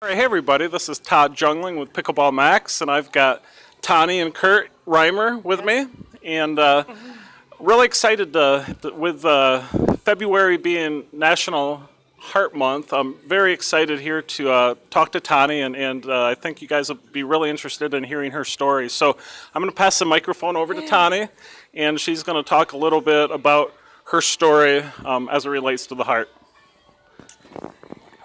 All right, hey everybody, this is Todd Jungling with Pickleball Max, and I've got Tonnie and Curt Reimer with me, and really excited with February being National Heart Month. I'm very excited here to talk to Tonnie, and I think you guys will be really interested in hearing her story. So I'm going to pass the microphone over to Tonnie, and she's going to talk a little bit about her story as it relates to the heart.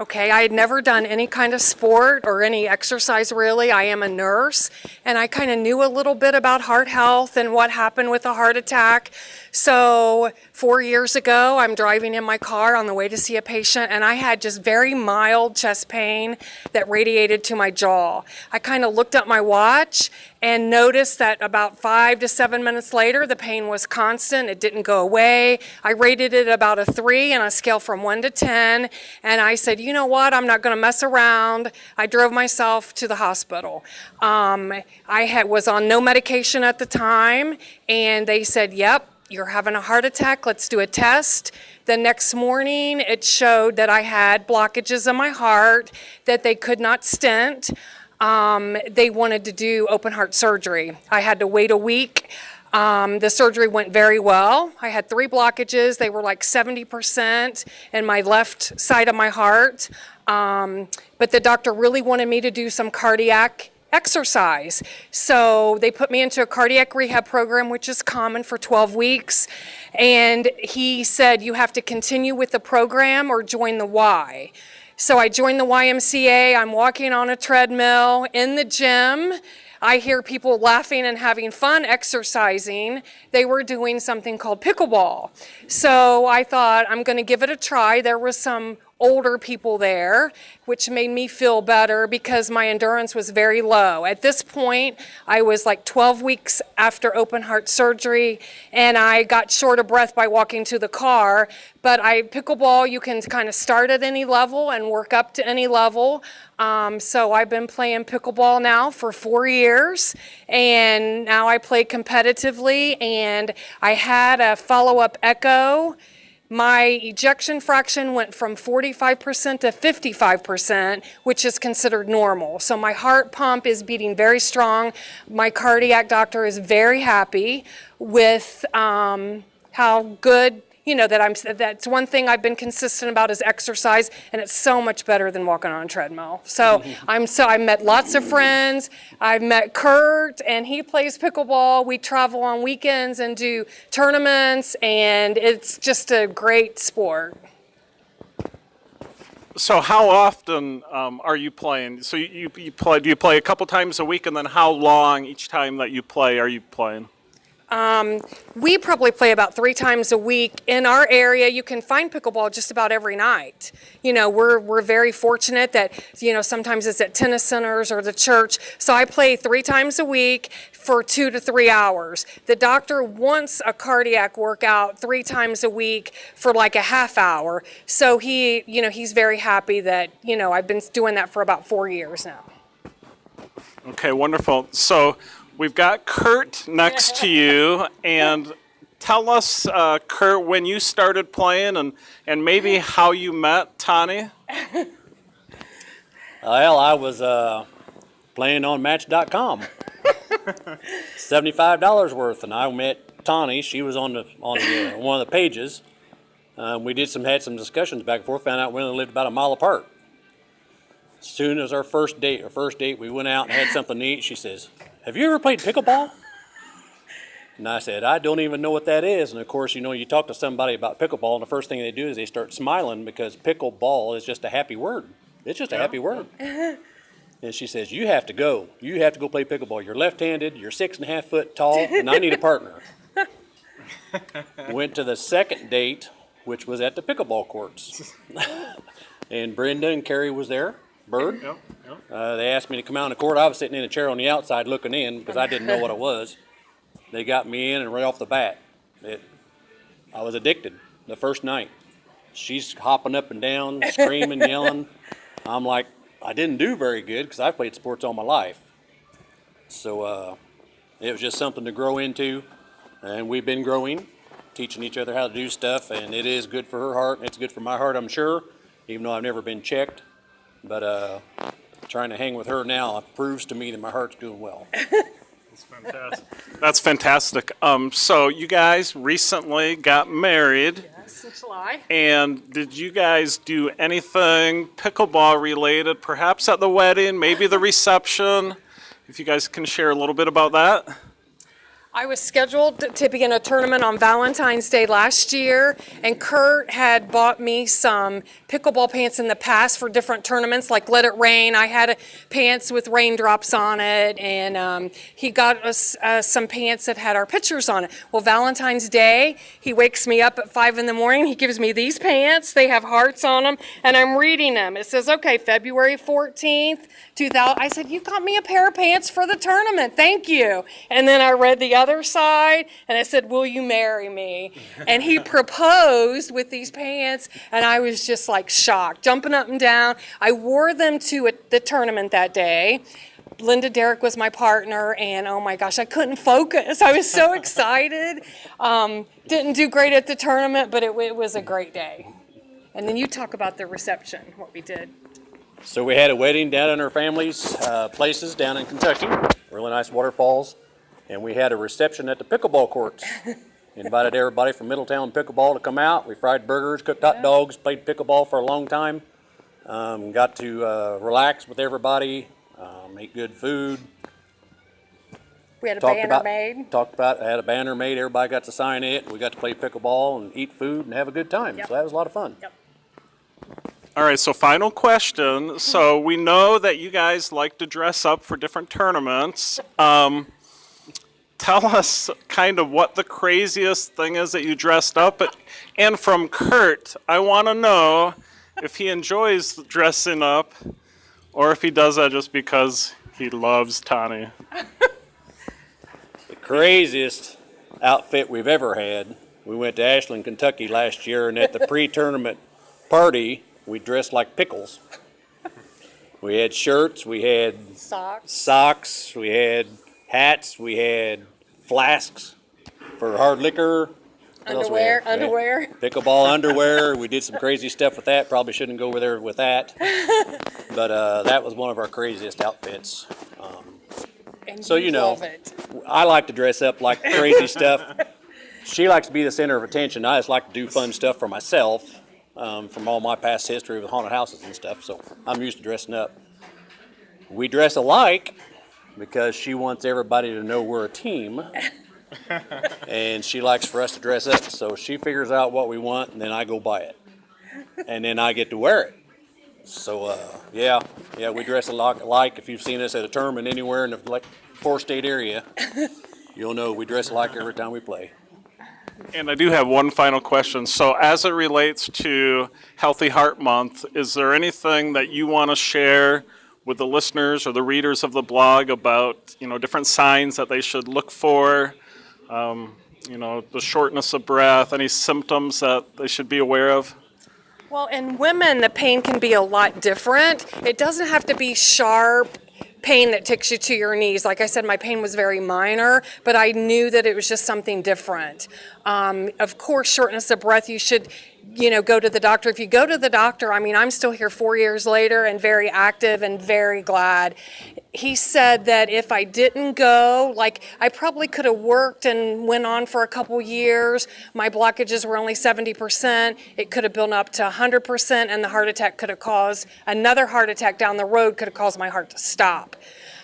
Okay, I had never done any kind of sport or any exercise really. I am a nurse, and I kind of knew a little bit about heart health and what happened with a heart attack. So 4 years ago, I'm driving in my car on the way to see a patient, and I had just very mild chest pain that radiated to my jaw. I kind of looked at my watch and noticed that about 5 to 7 minutes later, the pain was constant. It didn't go away. I rated it about a 3 on a scale from 1 to 10, and I said, you know what, I'm not going to mess around. I drove myself to the hospital. Was on no medication at the time, and they said, yep, you're having a heart attack, let's do a test. The next morning, it showed that I had blockages in my heart, that they could not stent. They wanted to do open heart surgery. I had to wait a week. The surgery went very well. I had 3 blockages. They were like 70% in my left side of my heart. But the doctor really wanted me to do some cardiac exercise. So they put me into a cardiac rehab program, which is common for 12 weeks. And he said, you have to continue with the program or join the Y. So I joined the YMCA. I'm walking on a treadmill in the gym. I hear people laughing and having fun exercising. They were doing something called pickleball. So I thought, I'm going to give it a try. There was some older people there, which made me feel better because my endurance was very low. At this point, I was like 12 weeks after open heart surgery, and I got short of breath by walking to the car. But pickleball, you can kind of start at any level and work up to any level. So I've been playing pickleball now for 4 years, and now I play competitively, and I had a follow-up echo. My ejection fraction went from 45% to 55%, which is considered normal. So my heart pump is beating very strong. My cardiac doctor is very happy with how good, that's one thing I've been consistent about is exercise, and it's so much better than walking on a treadmill. So I met lots of friends. I've met Curt, and he plays pickleball. We travel on weekends and do tournaments, and it's just a great sport. So how often are you playing? So you play? Do you play a couple times a week, and then how long each time that you play are you playing? We probably play about 3 times a week. In our area, you can find pickleball just about every night. We're very fortunate that, sometimes it's at tennis centers or the church. So I play 3 times a week for 2 to 3 hours. The doctor wants a cardiac workout 3 times a week for like a half hour. So he's very happy that, I've been doing that for about 4 years now. Okay, wonderful. So we've got Curt next to you, and tell us, Curt, when you started playing and maybe how you met Tonnie. Well, I was playing on Match.com, $75 worth, and I met Tonnie. She was on one of the pages. We had some discussions back and forth. Found out we only lived about a mile apart. As soon as our first date, we went out and had something to eat. She says, "Have you ever played pickleball?" And I said, "I don't even know what that is." And of course, you talk to somebody about pickleball, and the first thing they do is they start smiling because pickleball is just a happy word. It's just a happy word. And she says, "You have to go. You have to go play pickleball. You're left-handed. You're 6.5 foot tall, and I need a partner." Went to the second date, which was at the pickleball courts, and Brenda and Carrie was there. Bird. They asked me to come out on the court. I was sitting in a chair on the outside looking in because I didn't know what it was. They got me in, and right off the bat, I was addicted the first night. She's hopping up and down, screaming, yelling. I'm like, I didn't do very good because I've played sports all my life. So it was just something to grow into, and we've been growing, teaching each other how to do stuff, and it is good for her heart, and it's good for my heart, I'm sure, even though I've never been checked. But trying to hang with her now proves to me that my heart's doing well. That's fantastic. So you guys recently got married. Yes, in July. And did you guys do anything pickleball related, perhaps at the wedding, maybe the reception? If you guys can share a little bit about that. I was scheduled to begin a tournament on Valentine's Day last year, and Kurt had bought me some pickleball pants in the past for different tournaments, like Let It Rain. I had pants with raindrops on it, and he got us some pants that had our pictures on it. Well, Valentine's Day, he wakes me up at 5 in the morning. He gives me these pants. They have hearts on them, and I'm reading them. It says, okay, February 14th, 2000. I said, you got me a pair of pants for the tournament. Thank you. And then I read the other side, and it said, will you marry me? And he proposed with these pants, and I was just like shocked, jumping up and down. I wore them to the tournament that day. Linda Derrick was my partner, and oh my gosh, I couldn't focus. I was so excited. Didn't do great at the tournament, but it was a great day. And then you talk about the reception, what we did. So we had a wedding down in our family's places down in Kentucky, really nice waterfalls, and we had a reception at the pickleball courts. Invited everybody from Middletown Pickleball to come out. We fried burgers, cooked hot dogs, played pickleball for a long time. Got to relax with everybody, ate good food. We had a banner made. I had a banner made. Everybody got to sign it. We got to play pickleball and eat food and have a good time. Yep. So that was a lot of fun. Yep. All right, so final question. So we know that you guys like to dress up for different tournaments. Tell us kind of what the craziest thing is that you dressed up at. And from Kurt, I want to know if he enjoys dressing up or if he does that just because he loves Tonnie. The craziest outfit we've ever had, we went to Ashland, Kentucky last year, and at the pre-tournament party, we dressed like pickles. We had shirts, we had socks, we had hats, we had flasks for hard liquor. What else we had? Underwear. Pickleball underwear. We did some crazy stuff with that. Probably shouldn't go over there with that. But that was one of our craziest outfits. And So, you know, love it. I like to dress up like crazy stuff. She likes to be the center of attention. I just like to do fun stuff for myself. From all my past history with haunted houses and stuff, so I'm used to dressing up. We dress alike because she wants everybody to know we're a team, and she likes for us to dress up, so she figures out what we want, and then I go buy it, and then I get to wear it. So, yeah, we dress alike. If you've seen us at a tournament anywhere in the four-state area, you'll know we dress alike every time we play. And I do have one final question. So as it relates to Healthy Heart Month, is there anything that you want to share with the listeners or the readers of the blog about, different signs that they should look for, the shortness of breath, any symptoms that they should be aware of? Well, in women, the pain can be a lot different. It doesn't have to be sharp pain that takes you to your knees. Like I said, my pain was very minor, but I knew that it was just something different. Of course, shortness of breath, you should, go to the doctor. If you go to the doctor, I'm still here 4 years later and very active and very glad. He said that if I didn't go, I probably could have worked and went on for a couple years. My blockages were only 70%. It could have built up to 100%, and the heart attack could have caused another heart attack down the road, could have caused my heart to stop.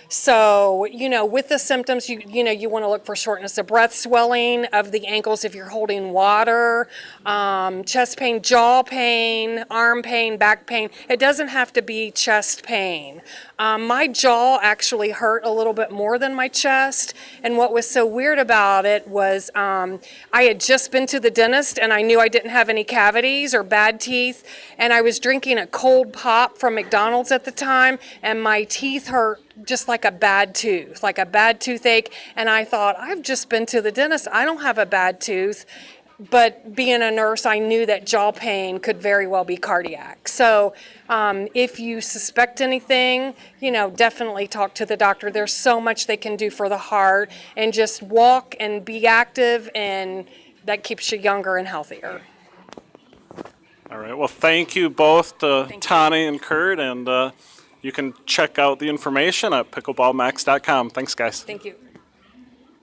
So, with the symptoms, you want to look for shortness of breath, swelling of the ankles if you're holding water, chest pain, jaw pain, arm pain, back pain. It doesn't have to be chest pain. My jaw actually hurt a little bit more than my chest, and what was so weird about it was I had just been to the dentist, and I knew I didn't have any cavities or bad teeth, and I was drinking a cold pop from McDonald's at the time, and my teeth hurt just like a bad toothache, and I thought, I've just been to the dentist, I don't have a bad tooth. But being a nurse, I knew that jaw pain could very well be cardiac. So if you suspect anything, definitely talk to the doctor. There's so much they can do for the heart, and just walk and be active, and that keeps you younger and healthier. All right, well, thank you both to Tonnie and Curt, and you can check out the information at pickleballmax.com. Thanks, guys. Thank you.